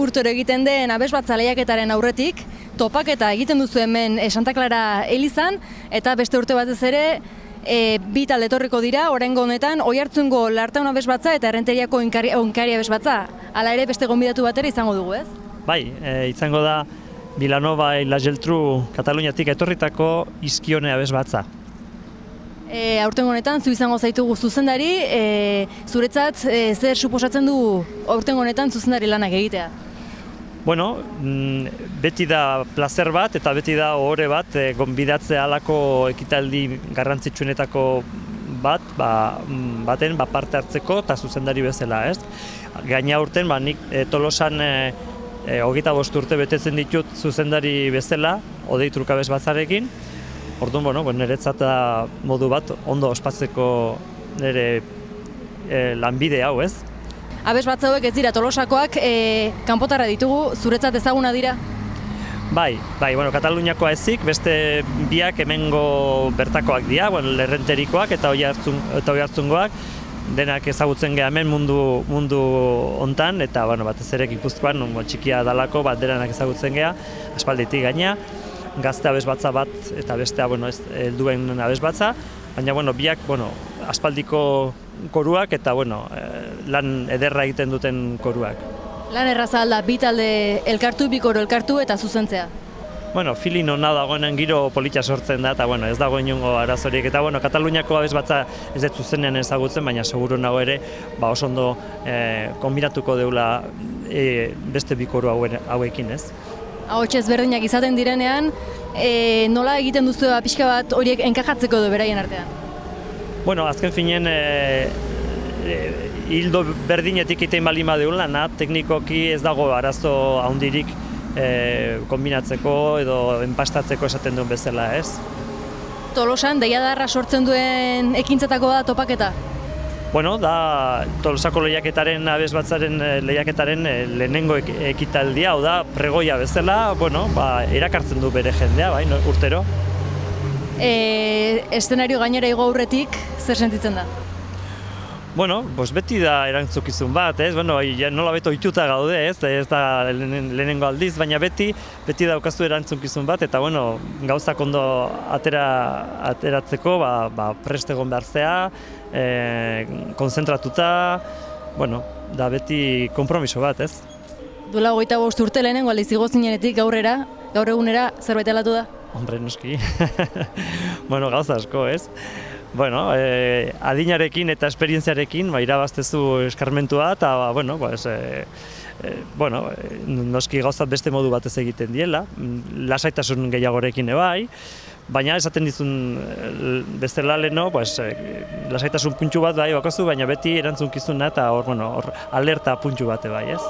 urtero egiten den abesbatza lehiaketaren aurretik, topaketa egiten duzu hemen Santa Clara elizan, eta beste urte batez ere, bi talde etorriko dira, oraingo honetan, Oiartzungo Lartaun abesbatza eta Errenteriako Oinkari abesbatza. Hala ere beste gonbidatu batera izango dugu, ez? Bai, izango da Vilanova y la Geltrú Kataluniatik etorritako Izkione abesbatza. Aurtengo honetan, zu izango zaitugu zuzendari, zuretzat zer suposatzen du aurtengo honetan zuzendari lanak egitea? Bueno, beti da plazer bat eta beti da ohore bat gonbidatzea halako ekitaldi garrantzitsuenetako baten parte hartzeko eta zuzendari bezala, ez? Gaina aurten, nik Tolosan 25 urte betetzen ditut zuzendari bezala, Odei Trukabes batzarekin. Orduan, niretzat da modu bat ondo ospatzeko nire lanbide hau, ez? Abesbatza hauek ez dira Tolosakoak, kanpotarra ditugu, zuretzat ezaguna dira? Bai, Kataluniakoa ezik, beste biak hemengo bertakoak dira, Errenterikoak eta Oiartzungoak, denak ezagutzen geha hemen mundu hontan, eta batez ere Gipuzkoan, txikia dalako, denak ezagutzen geha, aspalditik gaina, gazte abesbatza bat eta bestea helduen abesbatza, baina biak aspaldiko koruak eta lan ederra egiten duten koruak. Lan erraza alda, bi talde elkartu, bi koro elkartu eta zuzentzea? Filin hona dagoenen giro politia sortzen da, eta ez dago inongo arazorik. Eta Kataluniako abesbatza ez dut zuzenean ezagutzen, baina seguru nago ere oso ondo kombinatuko deula beste bi koru hauekin, ez? Ahots ezberdinak izaten direnean, nola egiten duzu pixka bat horiek enkajatzeko edo beraien artean? Azken finean, hildo berdinetik itein baldin badeula, teknikoki ez dago arazo handirik kombinatzeko edo enpastatzeko esaten duen bezala, ez? Tolosan deiadarra sortzen duen ekintzetako da topaketa? Da Tolosako lehiaketaren abesbatzaren lehiaketaren lehenengo ekitaldia, hau da pregoia bezala, erakartzen du bere jendea, urtero. Eszenario gainera igo aurretik, zer sentitzen da? Beti da erantzukizun bat, ez? Nola beto ohituta gaude, ez da lehenengo aldiz, baina beti daukazu erantzukizun bat, eta gauzak ondo ateratzeko prest egon behar zea, konzentratuta, da beti konpromiso bat, ez? Duela 25 urte lehenengo aldiz igo zinenetik gaur egunera zerbait aldatu da? Hombre, noski. Gauza asko, ez? Adinarekin eta esperientziarekin irabaztezu eskarmentua eta noski gauzat beste modu batez egiten diela, lasaitasun gehiagorekin ebai, baina esaten dizun bestela leheno, lasaitasun puntxu bat bakazu, baina beti erantzunkizuna eta alerta puntxu bat ebai, ez?